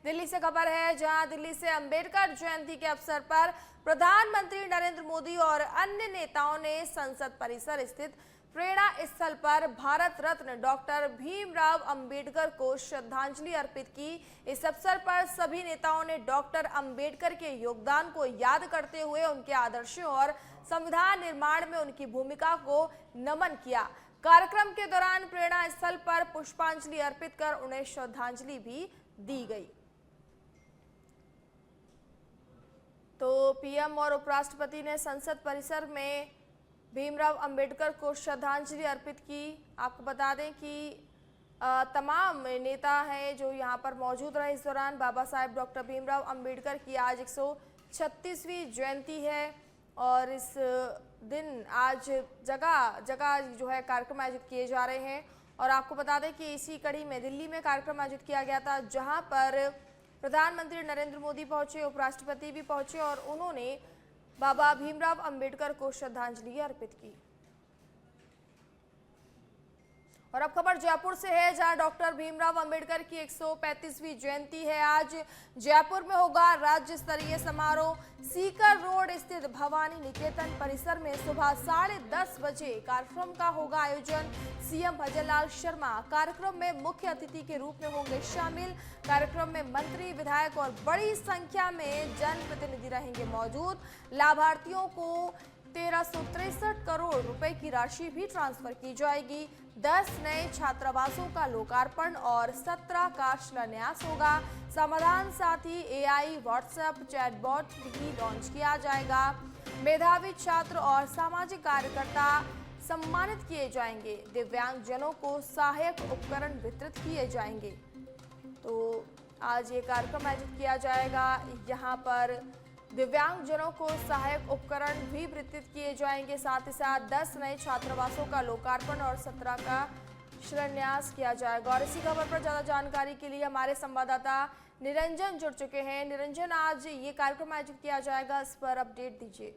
दिल्ली से खबर है, जहां दिल्ली से अंबेडकर जयंती के अवसर पर प्रधानमंत्री नरेंद्र मोदी और अन्य नेताओं ने संसद परिसर स्थित प्रेरणा स्थल पर भारत रत्न डॉक्टर भीमराव अंबेडकर को श्रद्धांजलि अर्पित की। इस अवसर पर सभी नेताओं ने डॉक्टर अंबेडकर के योगदान को याद करते हुए उनके आदर्शों और संविधान निर्माण में उनकी भूमिका को नमन किया। कार्यक्रम के दौरान प्रेरणा स्थल पर पुष्पांजलि अर्पित कर उन्हें श्रद्धांजलि भी दी गई। तो पीएम और उपराष्ट्रपति ने संसद परिसर में भीमराव अंबेडकर को श्रद्धांजलि अर्पित की। आपको बता दें कि तमाम नेता हैं जो यहां पर मौजूद रहे इस दौरान। बाबा साहेब डॉक्टर भीमराव अंबेडकर की आज 136वीं जयंती है और इस दिन आज जगह जगह जो है कार्यक्रम आयोजित किए जा रहे हैं। और आपको बता दें कि इसी कड़ी में दिल्ली में कार्यक्रम आयोजित किया गया था, जहां पर प्रधानमंत्री नरेंद्र मोदी पहुंचे, उपराष्ट्रपति भी पहुंचे और उन्होंने बाबा भीमराव अंबेडकर को श्रद्धांजलि अर्पित की। और अब खबर जयपुर से है, जहां डॉक्टर भीमराव अंबेडकर की 135वीं जयंती है। आज जयपुर में होगा राज्य स्तरीय समारोह। सीकर रोड स्थित भवानी निकेतन परिसर में सुबह 10:30 बजे कार्यक्रम का होगा आयोजन। सीएम भजनलाल शर्मा कार्यक्रम में मुख्य अतिथि के रूप में होंगे शामिल। कार्यक्रम में मंत्री, विधायक और बड़ी संख्या में जनप्रतिनिधि रहेंगे मौजूद। लाभार्थियों को 1363 करोड़ रुपए की राशि भी ट्रांसफर की जाएगी। 10 नए छात्रावासों का लोकार्पण और 17 का शिलान्यास होगा। समाधान साथी एआई व्हाट्सएप चैटबॉट भी लॉन्च किया जाएगा। मेधावी छात्र और सामाजिक कार्यकर्ता सम्मानित किए जाएंगे। दिव्यांगजनों को सहायक उपकरण वितरित किए जाएंगे। तो आज ये कार्यक्रम आयोजित किया जाएगा। यहाँ पर दिव्यांगजनों को सहायक उपकरण भी वितरित किए जाएंगे। साथ ही साथ 10 नए छात्रावासों का लोकार्पण और 17 का शिलान्यास किया जाएगा। और इसी खबर पर ज्यादा जानकारी के लिए हमारे संवाददाता निरंजन जुड़ चुके हैं। निरंजन, आज ये कार्यक्रम आयोजित किया जाएगा, इस पर अपडेट दीजिए।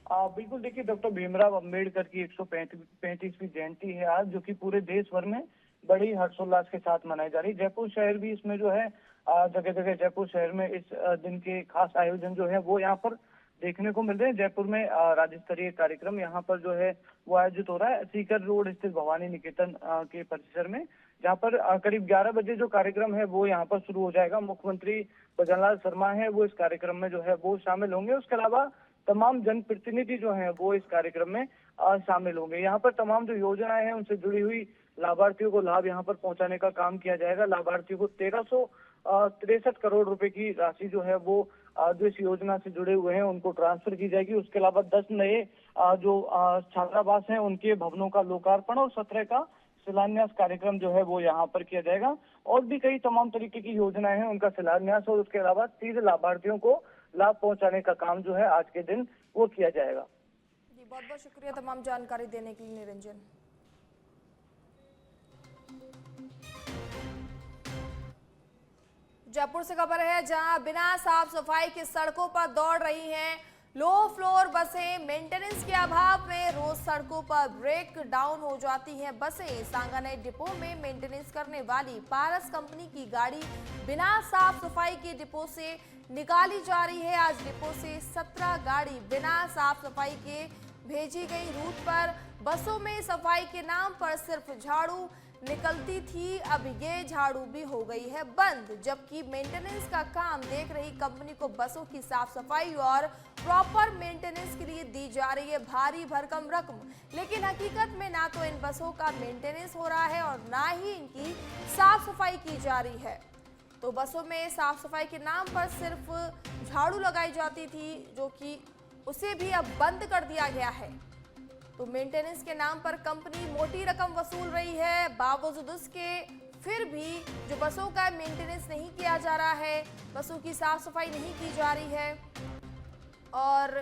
बिल्कुल, देखिए डॉक्टर भीमराव अंबेडकर की 135वीं जयंती है आज, जो कि पूरे देश भर में बड़ी हर्षोल्लास के साथ मनाई जा रही है। जयपुर शहर भी इसमें जो है जगह जगह जयपुर शहर में इस दिन के खास आयोजन जो है वो यहाँ पर देखने को मिल रहे हैं। जयपुर में राज्य स्तरीय कार्यक्रम यहाँ पर जो है वो आयोजित हो रहा है सीकर रोड स्थित भवानी निकेतन के परिसर में, जहाँ पर करीब 11 बजे जो कार्यक्रम है वो यहाँ पर शुरू हो जाएगा। मुख्यमंत्री भजनलाल शर्मा है वो इस कार्यक्रम में जो है वो शामिल होंगे। उसके अलावा तमाम जनप्रतिनिधि जो हैं वो इस कार्यक्रम में शामिल होंगे। यहाँ पर तमाम जो योजनाएं हैं उनसे जुड़ी हुई लाभार्थियों को लाभ यहाँ पर पहुंचाने का काम किया जाएगा। लाभार्थियों को 1363 करोड़ रुपए की राशि जो है वो जो इस योजना से जुड़े हुए हैं उनको ट्रांसफर की जाएगी। उसके अलावा 10 नए जो छात्रावास हैं उनके भवनों का लोकार्पण और 17 का शिलान्यास कार्यक्रम जो है वो यहाँ पर किया जाएगा। और भी कई तमाम तरीके की योजनाएं हैं उनका शिलान्यास और उसके अलावा सीधे लाभार्थियों को लाभ पहुंचाने का काम जो है आज के दिन वो किया जाएगा। जी, बहुत बहुत शुक्रिया तमाम जानकारी देने के लिए निरंजन। जयपुर से खबर है, जहां बिना साफ सफाई की सड़कों पर दौड़ रही हैं लो फ्लोर बसें। मेंटेनेंस के अभाव में रोज सड़कों पर ब्रेक डाउन हो जाती हैं बसें। सांगानेर डिपो में मेंटेनेंस करने वाली पारस कंपनी की गाड़ी बिना साफ सफाई के डिपो से निकाली जा रही है। आज डिपो से 17 गाड़ी बिना साफ सफाई के भेजी गई। रूट पर बसों में सफाई के नाम पर सिर्फ झाड़ू निकलती थी, अब ये झाड़ू भी हो गई है बंद। जबकि मेंटेनेंस का काम देख रही कंपनी को बसों की साफ सफाई और प्रॉपर मेंटेनेंस के लिए दी जा रही है भारी भरकम रकम। लेकिन हकीकत में ना तो इन बसों का मेंटेनेंस हो रहा है और ना ही इनकी साफ सफाई की जा रही है। तो बसों में साफ सफाई के नाम पर सिर्फ झाड़ू लगाई जाती थी, जो कि उसे भी अब बंद कर दिया गया है। तो मेंटेनेंस के नाम पर कंपनी मोटी रकम वसूल रही है। बावजूद उसके फिर भी जो बसों का मेंटेनेंस नहीं किया जा रहा है, बसों की साफ सफाई नहीं की जा रही है और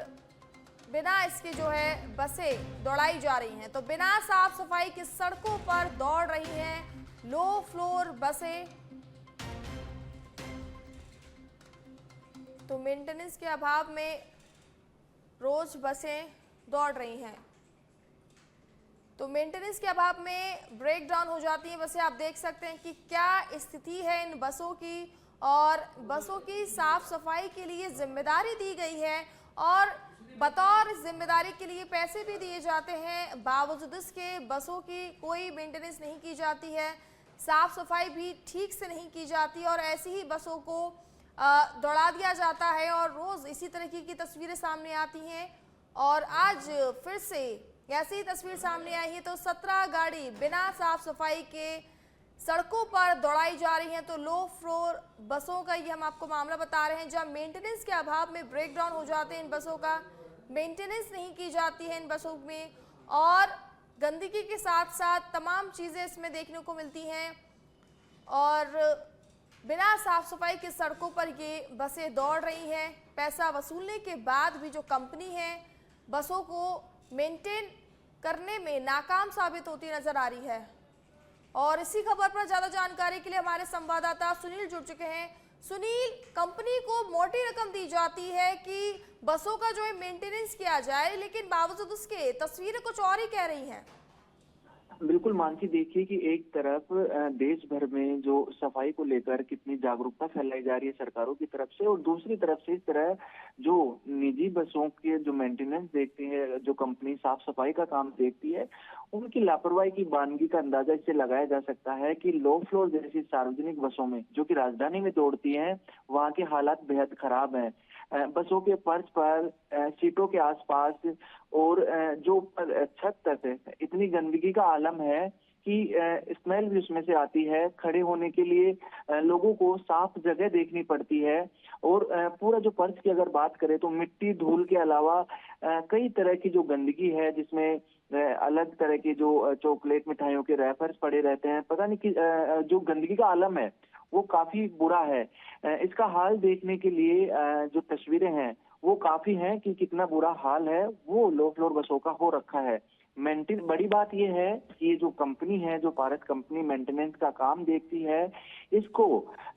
बिना इसके जो है बसें दौड़ाई जा रही हैं। तो बिना साफ सफाई की सड़कों पर दौड़ रही हैं लो फ्लोर बसें। तो मेंटेनेंस के अभाव में रोज बसें दौड़ रही हैं। तो मेंटेनेंस के अभाव में ब्रेक डाउन हो जाती हैं बसें। आप देख सकते हैं कि क्या स्थिति है इन बसों की और बसों की साफ सफाई के लिए जिम्मेदारी दी गई है और बतौर इस जिम्मेदारी के लिए पैसे भी दिए जाते हैं। बावजूद इसके बसों की कोई मेंटेनेंस नहीं की जाती है, साफ सफाई भी ठीक से नहीं की जाती और ऐसी ही बसों को दौड़ा दिया जाता है और रोज इसी तरीके की तस्वीरें सामने आती हैं। और आज फिर से ऐसी ही तस्वीर सामने आई है तो 17 गाड़ी बिना साफ सफाई के सड़कों पर दौड़ाई जा रही हैं। तो लो फ्लोर बसों का ये हम आपको मामला बता रहे हैं, जहां मेंटेनेंस के अभाव में ब्रेक डाउन हो जाते हैं इन बसों का, मेंटेनेंस नहीं की जाती है इन बसों में और गंदगी के साथ साथ तमाम चीज़ें इसमें देखने को मिलती हैं और बिना साफ सफाई के सड़कों पर ये बसें दौड़ रही हैं। पैसा वसूलने के बाद भी जो कंपनी है बसों को मेंटेन करने में नाकाम साबित होती नजर आ रही है। और इसी खबर पर ज्यादा जानकारी के लिए हमारे संवाददाता सुनील जुड़ चुके हैं। सुनील, कंपनी को मोटी रकम दी जाती है कि बसों का जो है मेंटेनेंस किया जाए, लेकिन बावजूद उसके तस्वीरें कुछ और ही कह रही हैं। बिल्कुल मानसी, देखिए कि एक तरफ देश भर में जो सफाई को लेकर कितनी जागरूकता फैलाई जा रही है सरकारों की तरफ से, और दूसरी तरफ से इस तरह जो निजी बसों के जो मेंटेनेंस देखती है, जो कंपनी साफ सफाई का काम देखती है, उनकी लापरवाही की बानगी का अंदाजा इससे लगाया जा सकता है कि लो फ्लोर जैसी सार्वजनिक बसों में जो कि राजधानी में दौड़ती हैं, वहाँ के हालात बेहद खराब हैं। बसों के फर्श पर, सीटों के आसपास और जो छत तक इतनी गंदगी का आलम है कि स्मेल भी उसमें से आती है। खड़े होने के लिए लोगों को साफ जगह देखनी पड़ती है और पूरा जो फर्श की अगर बात करें तो मिट्टी धूल के अलावा कई तरह की जो गंदगी है, जिसमें अलग तरह के जो चॉकलेट मिठाइयों के रैपर्स पड़े रहते हैं, पता नहीं कि जो गंदगी का आलम है वो काफी बुरा है। इसका हाल देखने के लिए जो तस्वीरें हैं वो काफी हैं कि कितना बुरा हाल है वो लो फ्लोर बसों का हो रखा है। बड़ी बात यह है कि ये जो कंपनी है, जो भारत कंपनी मेंटेनेंस का काम देखती है, इसको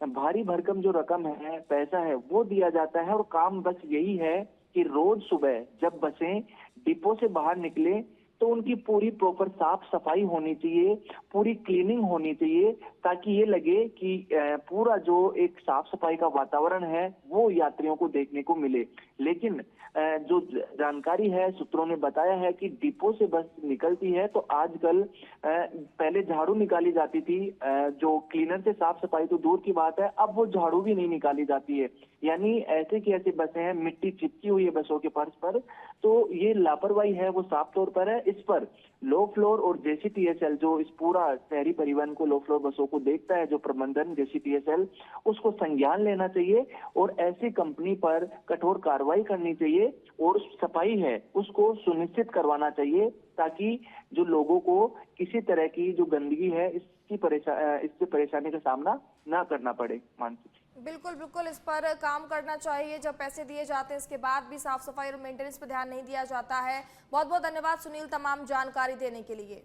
भारी भरकम जो रकम है, पैसा है, वो दिया जाता है और काम बस यही है कि रोज सुबह जब बसें डिपो से बाहर निकले तो उनकी पूरी प्रॉपर साफ सफाई होनी चाहिए, पूरी क्लीनिंग होनी चाहिए, ताकि ये लगे कि पूरा जो एक साफ सफाई का वातावरण है वो यात्रियों को देखने को मिले। लेकिन जो जानकारी है, सूत्रों ने बताया है कि डिपो से बस निकलती है तो आजकल पहले झाड़ू निकाली जाती थी, जो क्लीनर से साफ सफाई तो दूर की बात है, अब वो झाड़ू भी नहीं निकाली जाती है। यानी ऐसे की ऐसी बसें हैं, मिट्टी चिपकी हुई है बसों के फर्श पर। तो ये लापरवाही है वो साफ तौर पर है। इस पर लो फ्लोर और जेसीटीएसएल जो इस पूरा शहरी परिवहन को, लो फ्लोर बसों को देखता है, जो प्रबंधन जेसीटीएसएल, उसको संज्ञान लेना चाहिए और ऐसी कंपनी पर कठोर कार्रवाई करनी चाहिए और सफाई है उसको सुनिश्चित करवाना चाहिए, ताकि जो लोगों को किसी तरह की जो गंदगी है इससे परेशानी का सामना ना करना पड़े। मानसिक बिल्कुल बिल्कुल, इस पर काम करना चाहिए। जब पैसे दिए जाते हैं इसके बाद भी साफ सफाई और मेंटेनेंस पर ध्यान नहीं दिया जाता है। बहुत बहुत धन्यवाद सुनील तमाम जानकारी देने के लिए।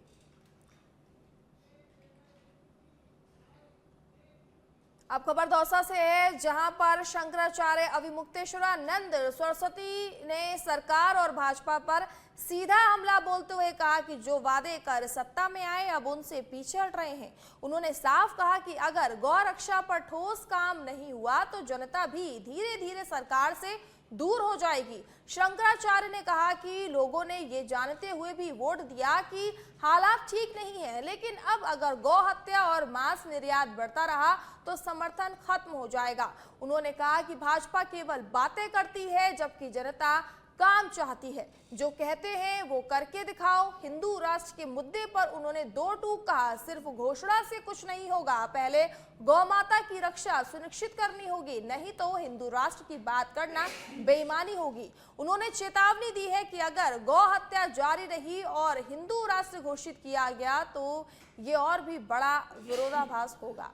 अब खबर दौसा से है, जहां पर शंकराचार्य अविमुक्तेश्वरानंद सरस्वती ने सरकार और भाजपा पर सीधा हमला बोलते हुए कहा कि जो वादे कर सत्ता में आए अब उनसे पीछे हट रहे हैं। उन्होंने साफ कहा कि अगर गौ रक्षा पर ठोस काम नहीं हुआ तो जनता भी धीरे धीरे सरकार से दूर हो जाएगी। शंकराचार्य ने कहा कि लोगों ने ये जानते हुए भी वोट दिया कि हालात ठीक नहीं है, लेकिन अब अगर गौ हत्या और मांस निर्यात बढ़ता रहा तो समर्थन खत्म हो जाएगा। उन्होंने कहा कि भाजपा केवल बातें करती है जबकि जनता काम चाहती है। जो कहते हैं वो करके दिखाओ। हिंदू राष्ट्र के मुद्दे पर उन्होंने दो टूक कहा, सिर्फ घोषणा से कुछ नहीं होगा, पहले गौ माता की रक्षा सुनिश्चित करनी होगी, नहीं तो हिंदू राष्ट्र की बात करना बेईमानी होगी। उन्होंने चेतावनी दी है कि अगर गौ हत्या जारी रही और हिंदू राष्ट्र घोषित किया गया तो ये और भी बड़ा विरोधाभास होगा।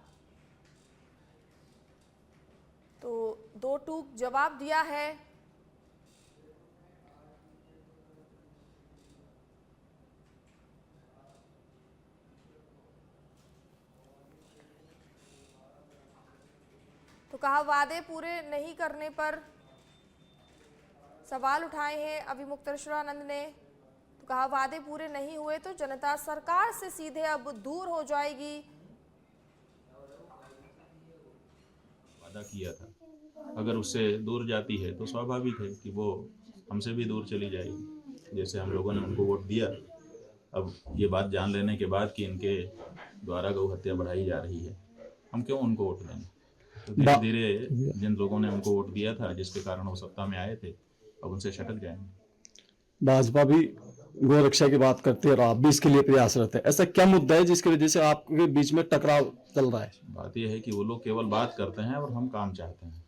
तो दो टूक जवाब दिया है। तो कहा वादे पूरे नहीं करने पर सवाल उठाए हैं अविमुक्तेश्वरानंद ने। तो कहा वादे पूरे नहीं हुए तो जनता सरकार से सीधे अब दूर हो जाएगी। वादा किया था, अगर उससे दूर जाती है तो स्वाभाविक है कि वो हमसे भी दूर चली जाएगी। जैसे हम लोगों ने उनको वोट दिया, अब ये बात जान लेने के बाद कि इनके द्वारा गौ हत्या बढ़ाई जा रही है, हम क्यों उनको वोट देंगे। तो धीरे धीरे जिन लोगों ने उनको वोट दिया था, जिसके कारण वो सत्ता में आए थे, अब उनसे सटक जाएंगे। भाजपा भी गौ रक्षा की बात करती है और आप भी इसके लिए प्रयासरत है। ऐसा क्या मुद्दा है जिसकी वजह से आपके बीच में टकराव चल रहा है? बात यह है कि वो लोग केवल बात करते हैं और हम काम चाहते हैं।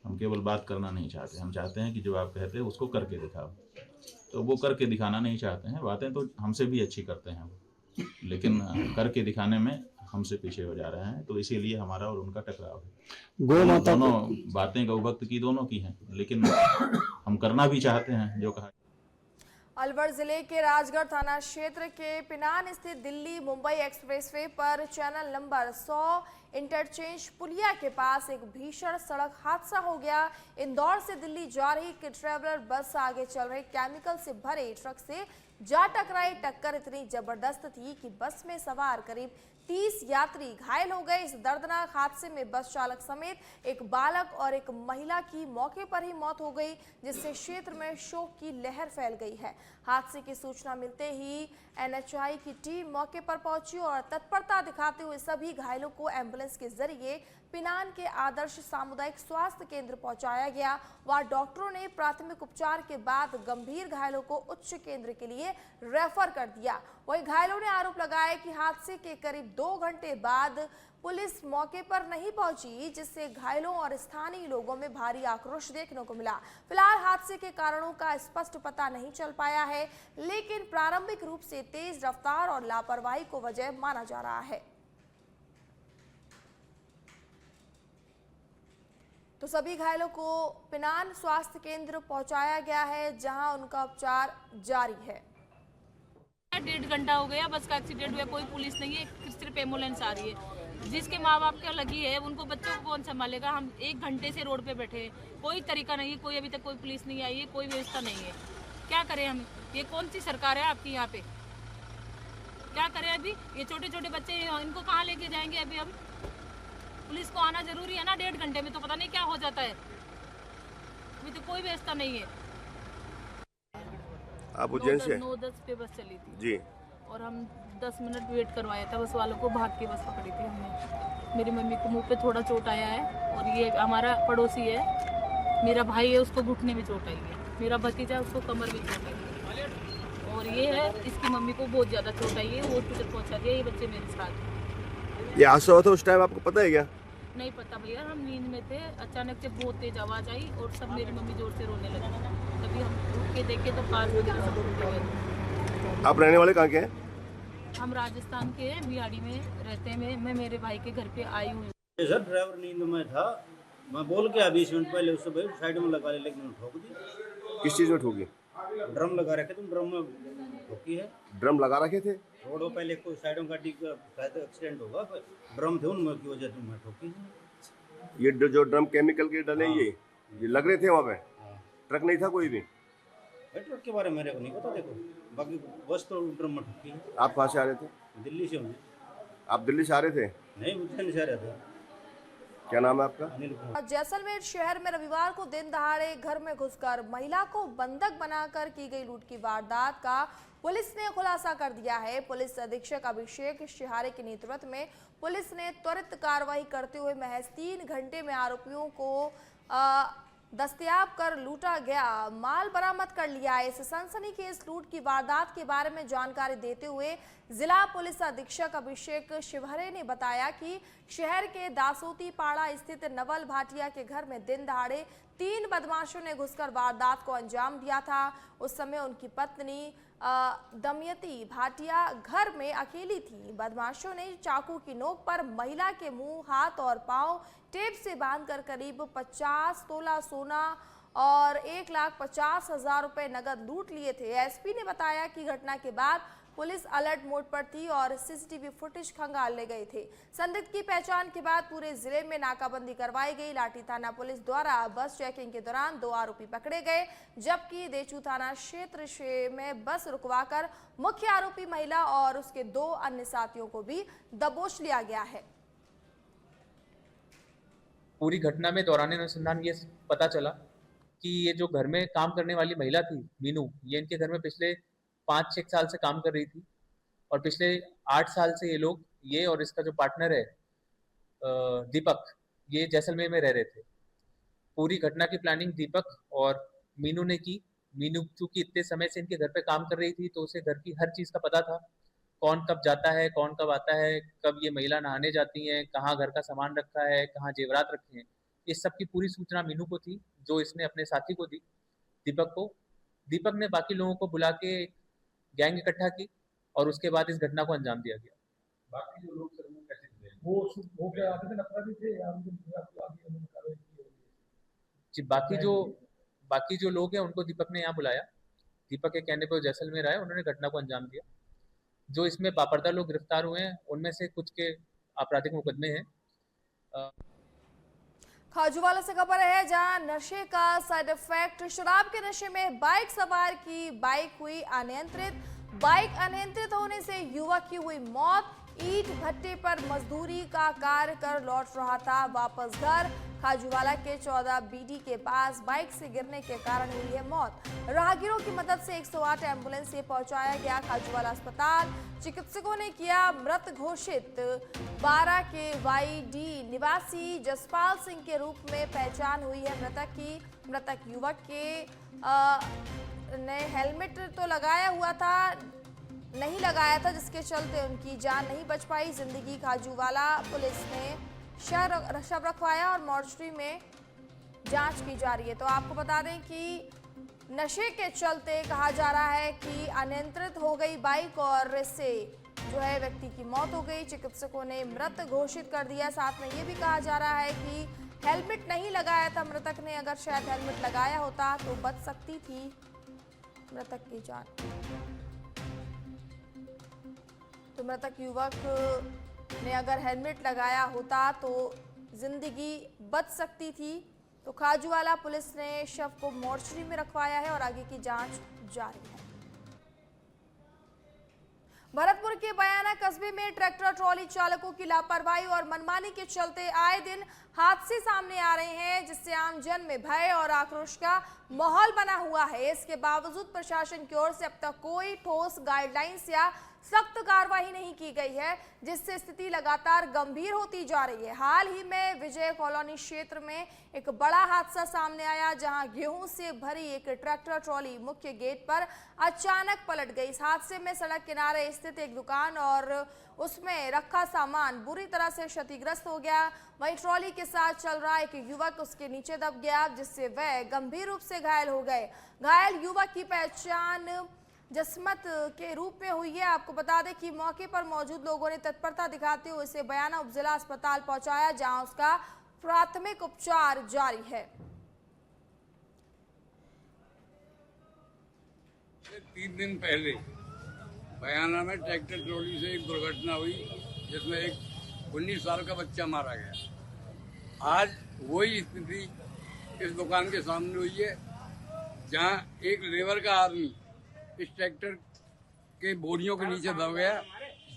हम केवल बात करना नहीं चाहते, हम चाहते हैं कि जो आप कहते हैं उसको करके दिखाओ। तो वो करके दिखाना नहीं चाहते हैं। बातें तो हमसे भी अच्छी करते हैं वो, लेकिन करके दिखाने में हमसे पीछे हो जा रहे हैं। तो इसीलिए हमारा और उनका टकराव है। गौ माता दोनों बातें गौ भक्त की दोनों की हैं, लेकिन हम करना भी चाहते हैं जो कहा। अलवर जिले के राजगढ़ थाना क्षेत्र के पिनान स्थित दिल्ली मुंबई एक्सप्रेसवे पर चैनल नंबर 100 इंटरचेंज पुलिया के पास एक भीषण सड़क हादसा हो गया। इंदौर से दिल्ली जा रही एक ट्रैवलर बस आगे चल रहे केमिकल से भरे ट्रक से जा टकराई। टक्कर इतनी जबरदस्त थी कि बस में सवार करीब 30 यात्री घायल हो गए। इस दर्दनाक हादसे में बस चालक समेत एक बालक और एक महिला की मौके पर ही मौत हो गई, जिससे क्षेत्र में शोक की लहर फैल गई है। हादसे की सूचना मिलते ही एनएचआई की टीम मौके पर पहुंची और तत्परता दिखाते हुए सभी घायलों को एम्बुलेंस के जरिए पिनान के आदर्श सामुदायिक स्वास्थ्य केंद्र पहुंचाया गया। वहां डॉक्टरों ने प्राथमिक उपचार के बाद गंभीर घायलों को उच्च केंद्र के लिए रेफर कर दिया। वहीं घायलों ने आरोप लगाया कि हादसे के करीब 2 घंटे बाद पुलिस मौके पर नहीं पहुंची, जिससे घायलों और स्थानीय लोगों में भारी आक्रोश देखने को मिला। फिलहाल हादसे के कारणों का स्पष्ट पता नहीं चल पाया है, लेकिन प्रारंभिक रूप से तेज रफ्तार और लापरवाही को वजह माना जा रहा है। तो सभी घायलों को पिनान स्वास्थ्य केंद्र पहुंचाया गया है, जहां उनका उपचार जारी है। 1.5 घंटा हो गया, बस का एक्सीडेंट हुआ, कोई पुलिस नहीं है, सिर्फ एम्बुलेंस आ रही है। जिसके माँ बाप क्या लगी है, उनको बच्चों को कौन संभालेगा। हम 1 घंटे से रोड पे बैठे हैं, कोई तरीका नहीं है, कोई अभी तक कोई पुलिस नहीं आई है, कोई व्यवस्था नहीं है। क्या करें हम? ये कौन सी सरकार है आपकी? यहाँ पे क्या करें? अभी ये छोटे छोटे बच्चे, इनको कहाँ लेके जाएंगे? अभी हम पुलिस को आना जरूरी है ना। 1.5 घंटे में तो पता नहीं क्या हो जाता है। अभी तो कोई व्यवस्था नहीं है। आप उज्जैन से? 9:10 पे बस चली थी जी। और हम 10 मिनट वेट करवाया था बस वालों को, भाग के बस पकड़ी थी हमने। मेरी मम्मी को मुंह पे थोड़ा चोट आया है और ये हमारा पड़ोसी है, मेरा भाई है, उसको घुटने में चोट आई है। मेरा भतीजा, उसको कमर में चोट आई है। और ये है, इसकी मम्मी को बहुत ज़्यादा चोट आई है, हॉस्पिटल पहुँचा दिया। ये बच्चे मेरे साथ। ये हादसा हुआ था उस टाइम आपको पता है क्या? नहीं पता भैया, हम नींद में थे, अचानक से बहुत तेज आवाज़ आई और सब मेरी मम्मी जोर से रोने लगी। तभी हम उठ के देखे तो कार वगैरह सब टूटे हुए। आप रहने वाले कहाँ के हैं? हम राजस्थान के हैं, बिहाड़ी में रहते हैं। मैं मेरे भाई के घर पे आई हूँ। सर ड्राइवर नींद में था, मैं बोल के 20 मिनट पहले उससे भाई साइड में लगा ले, लेकिन ठोक दी। किस चीज़ में ठोकी? ड्रम लगा रखे, तुम ड्रम में ठोकी है। ड्रम लगा रखे थे? रोड पहले कोई साइडों गाड़ी का शायद एक्सीडेंट होगा, ड्रम थे उनमें की वजह से मैं ठोकी। ये जो ड्रम केमिकल के डले ये लग रहे थे वहाँ पे? ट्रक नहीं था कोई भी? ट्रक के बारे में मेरे को नहीं पता। देखो बाकी बस तो ड्रम में ठोकी है। आप कहाँ से आ रहे थे? दिल्ली से हूँ। आप दिल्ली से आ रहे थे? नहीं, उज्जैन से आ रहे थे। क्या नाम है आपका? अनिल कुमार। जैसलमेर शहर में रविवार को दिन दहाड़े घर में घुसकर महिला को बंधक बनाकर की गई लूट की वारदात का पुलिस ने खुलासा कर दिया है। पुलिस अधीक्षक अभिषेक शिहारे के नेतृत्व में पुलिस ने त्वरित कार्रवाई करते हुए महज 3 घंटे में आरोपियों को दस्तयाब कर लूटा गया माल बरामद कर लिया है। इस सनसनीखेज लूट की वारदात के बारे में जानकारी देते हुए जिला पुलिस अधीक्षक अभिषेक शिवहरे ने बताया कि शहर के दासोती पाड़ा स्थित नवल भाटिया के घर में दिन दहाड़े 3 बदमाशों ने घुसकर वारदात को अंजाम दिया था। उस समय उनकी पत्नी दमयती भाटिया घर में अकेली थी। बदमाशों ने चाकू की नोक पर महिला के मुंह, हाथ और पांव टेप से बांधकर करीब 50 तोला सोना और 1,50,000 रुपए नगद लूट लिए थे। एसपी ने बताया कि घटना के बाद पुलिस अलर्ट मोड पर थी और सीसीटीवी फुटेज खंगाल ले गए थे। संदिग्ध की पहचान के बाद पूरे जिले में नाकाबंदी करवाई गई। लाठी थाना पुलिस द्वारा बस चेकिंग के दौरान 2 आरोपी पकड़े गए, जबकि देचू थाना क्षेत्र में बस रुकवाकर मुख्य आरोपी महिला और उसके 2 अन्य साथियों को भी दबोच लिया गया है। पूरी घटना में दौरान अनुसंधान ये पता चला कि ये जो घर में काम करने वाली महिला थी मीनू, ये इनके घर में पिछले 5-6 साल से काम कर रही थी और पिछले 8 साल से ये लोग, ये और इसका जो पार्टनर है दीपक, ये जैसलमेर में रह रहे थे। पूरी घटना की प्लानिंग दीपक और मीनू ने की। मीनू चूंकि इतने समय से इनके घर पे काम कर रही थी तो उसे घर की हर चीज़ का पता था, कौन कब जाता है, कौन कब आता है, कब ये महिला नहाने जाती हैं, कहाँ घर का सामान रखा है, कहाँ जेवरात रखे हैं। इस सब की पूरी सूचना मीनू को थी, जो इसने अपने साथी को दी, दीपक को। दीपक ने बाकी लोगों को बुला के गैंग इकट्ठा की और उसके बाद इस घटना को अंजाम दिया गया। बाकी जो लोग सर वो कैसे थे? वो क्या आते थे, अपराधी थे या उनके खिलाफ आगे उन्होंने कार्रवाई की होगी? जी, बाकी जो लोग हैं उनको दीपक ने यहाँ बुलाया। दीपक के कहने पर जैसलमेर आए, उन्होंने घटना को अंजाम दिया। जो इसमें बापर्दा लोग गिरफ्तार हुए हैं उनमें से कुछ के आपराधिक मुकदमे हैं। खाजूवाला से खबर है जहां नशे का साइड इफेक्ट, शराब के नशे में बाइक सवार की बाइक हुई अनियंत्रित। बाइक अनियंत्रित होने से युवक की हुई मौत। ईंट भट्टे पर मजदूरी का कार्य कर लौट रहा था वापस घर। खाजूवाला के 14 बीडी के पास बाइक से गिरने के कारण हुई है मौत। राहगीरों की मदद से 108 एम्बुलेंस से पहुंचाया गया खाजूवाला अस्पताल। चिकित्सकों ने किया मृत घोषित। 12 के वाईडी निवासी जसपाल सिंह के रूप में पहचान हुई है मृतक की। मृतक युवक के ने हेलमेट तो लगाया हुआ था, नहीं लगाया था, जिसके चलते उनकी जान नहीं बच पाई। जिंदगी खाजूवाला पुलिस ने शव रखवाया और मॉर्चरी में जांच की जा रही है। तो आपको बता दें कि नशे के चलते कहा जा रहा है कि अनियंत्रित हो गई बाइक और इससे जो है व्यक्ति की मौत हो गई। चिकित्सकों ने मृत घोषित कर दिया। साथ में ये भी कहा जा रहा है कि हेलमेट नहीं लगाया था मृतक ने, अगर शायद हेलमेट लगाया होता तो बच सकती थी मृतक की जान। तो मृतक युवक ने अगर हेलमेट लगाया होता तो जिंदगी बच सकती थी। तो खाजूवाला पुलिस ने शव को मोर्चरी में रखवाया है और आगे की जांच जारी है। भरतपुर के बयाना कस्बे में ट्रैक्टर ट्रॉली चालकों की लापरवाही और मनमानी के चलते आए दिन हादसे सामने आ रहे हैं, जिससे आम जन में भय और आक्रोश का माहौल बना हुआ है। इसके बावजूद प्रशासन की ओर से अब तक कोई ठोस गाइडलाइंस या सख्त कार्रवाई नहीं की गई है, जिससे स्थिति लगातार गंभीर होती जा रही है। हाल ही में विजय कॉलोनी क्षेत्र में एक बड़ा हादसा सामने आया, जहां गेहूं से भरी एक ट्रैक्टर ट्रॉली मुख्य गेट पर अचानक पलट गई। इस हादसे में सड़क किनारे स्थित एक दुकान और उसमें रखा सामान बुरी तरह से क्षतिग्रस्त हो गया। वहीं ट्रॉली के साथ चल रहा एक युवक उसके नीचे दब गया, जिससे वह गंभीर रूप से घायल हो गए। घायल युवक की पहचान जसमत के रूप में हुई है। आपको बता दें कि मौके पर मौजूद लोगों ने तत्परता दिखाते हुए इसे बयाना उपजिला अस्पताल पहुंचाया, जहां उसका प्राथमिक उपचार जारी है। 3 दिन पहले बयाना में ट्रैक्टर ट्रॉली से एक दुर्घटना हुई, जिसमें एक 19 साल का बच्चा मारा गया। आज वही स्थिति इस दुकान के सामने हुई है, जहां एक लेबर का आदमी इस ट्रैक्टर के बोरियों के नीचे दब गया,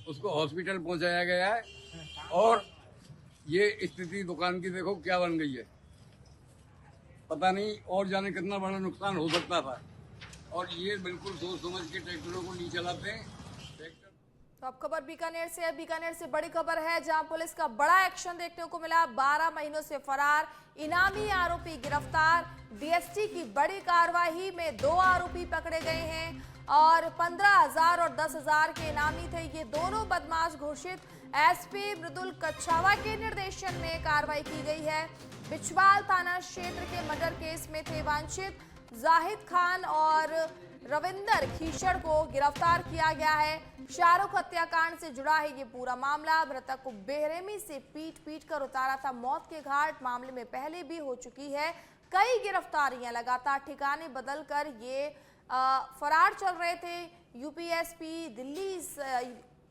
उसको हॉस्पिटल पहुंचाया गया है। और ये स्थिति दुकान की देखो क्या बन गई है, पता नहीं और जाने कितना बड़ा नुकसान हो सकता था। और ये बिल्कुल सोच समझ के ट्रैक्टरों को नहीं चलाते हैं। तो अब खबर बीकानेर से है। बीकानेर से बड़ी खबर है, जहां पुलिस का बड़ा एक्शन देखने को मिला। 12 महीनों से फरार इनामी आरोपी गिरफ्तार। डीएसटी की बड़ी कार्रवाई में 2 आरोपी पकड़े गए हैं और 15,000 और 10,000 के इनामी थे ये दोनों बदमाश घोषित। एसपी मृदुल कच्छावा के निर्देशन में कार्रवाई की गई है। बिछवाल थाना क्षेत्र के मर्डर केस में थे वांछित जाहिद खान और रविंदर खीशड़ को गिरफ्तार किया गया है। शाहरुख हत्याकांड से जुड़ा है ये पूरा मामला। मृतक को बेरहमी से पीट कर उतारा था मौत के घाट। मामले में पहले भी हो चुकी है कई गिरफ्तारियां, लगातार ठिकाने बदलकर ये फरार चल रहे थे। यूपीएसपी दिल्ली,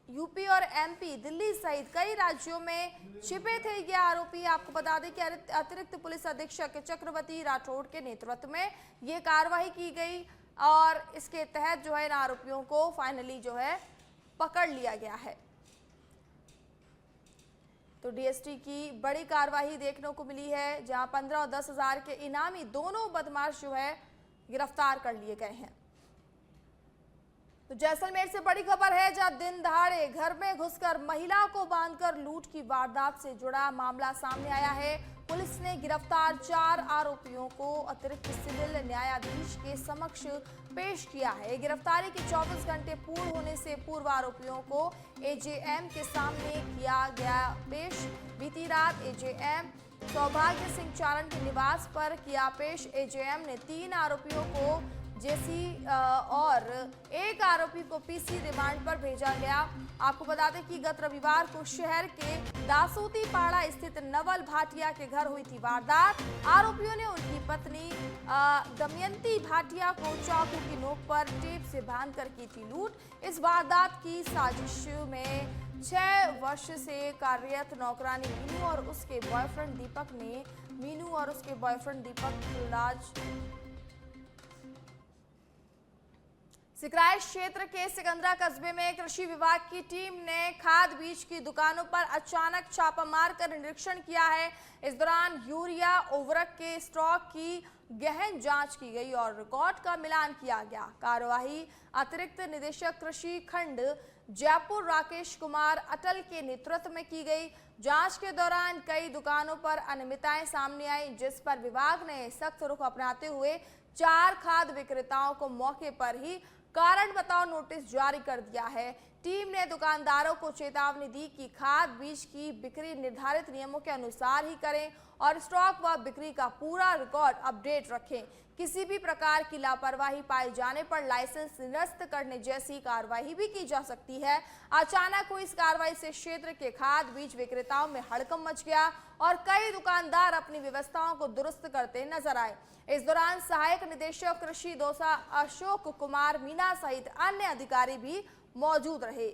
यूपी और एमपी दिल्ली सहित कई राज्यों में छिपे थे ये आरोपी। आपको बता दें कि अतिरिक्त पुलिस अधीक्षक चक्रवर्ती राठौड़ के नेतृत्व में ये कार्रवाई की गई और इसके तहत जो है इन आरोपियों को फाइनली जो है पकड़ लिया गया है। तो डीएसटी की बड़ी कार्रवाई देखने को मिली है, जहां 15 और 10,000 के इनामी दोनों बदमाश जो है गिरफ्तार कर लिए गए हैं। तो जैसलमेर से बड़ी खबर है, जहां दिन दहाड़े घर में घुसकर महिला को बांधकर लूट की वारदात से जुड़ा मामला सामने आया है। पुलिस ने गिरफ्तार 4 आरोपियों को अतिरिक्त सिविल न्यायाधीश के समक्ष पेश किया है। गिरफ्तारी के 24 घंटे पूर्ण होने से पूर्व आरोपियों को एजेएम के सामने किया गया पेश। बीती रात एजेएम सौभाग्य सिंह चारण के निवास पर किया पेश। एजेएम ने 3 आरोपियों को जेसी और 1 आरोपी को पीसी रिमांड पर भेजा गया। आपको बता दें कि गत रविवार को शहर के दासूती पाड़ा स्थित नवल भाटिया के घर हुई थी वारदात। आरोपियों ने उनकी पत्नी दमयंती भाटिया को चाकू की नोक पर टेप से बांधकर की थी लूट। इस वारदात की साजिश में 6 वर्ष से कार्यरत नौकरानी मीनू और उसके बॉयफ्रेंड दीपक राज सिकराय क्षेत्र के सिकंदरा कस्बे में कृषि विभाग की टीम ने खाद बीज की दुकानों पर अचानक छापा मारकर निरीक्षण किया है। इस दौरान यूरिया उर्वरक के स्टॉक की गहन जांच की गई और रिकॉर्ड का मिलान किया गया। कार्यवाही अतिरिक्त निदेशक कृषि खंड जयपुर राकेश कुमार अटल के नेतृत्व में की गई। जांच के दौरान कई दुकानों पर अनियमितताएं सामने आई, जिस पर विभाग ने सख्त रुख अपनाते हुए 4 खाद विक्रेताओं को मौके पर ही कारण बताओ नोटिस जारी कर दिया है। टीम ने दुकानदारों को चेतावनी दी कि खाद बीज की बिक्री निर्धारित नियमों के अनुसार ही करें और स्टॉक व बिक्री का पूरा रिकॉर्ड अपडेट रखें। किसी भी प्रकार की लापरवाही पाए जाने पर लाइसेंस निरस्त करने जैसी कार्रवाई भी की जा सकती है। अचानक हुई इस कार्रवाई से क्षेत्र के खाद बीज विक्रेताओं में हड़कंप मच गया और कई दुकानदार अपनी व्यवस्थाओं को दुरुस्त करते नजर आए। इस दौरान सहायक निदेशक कृषि दौसा अशोक कुमार मीना सहित अन्य अधिकारी भी मौजूद रहे।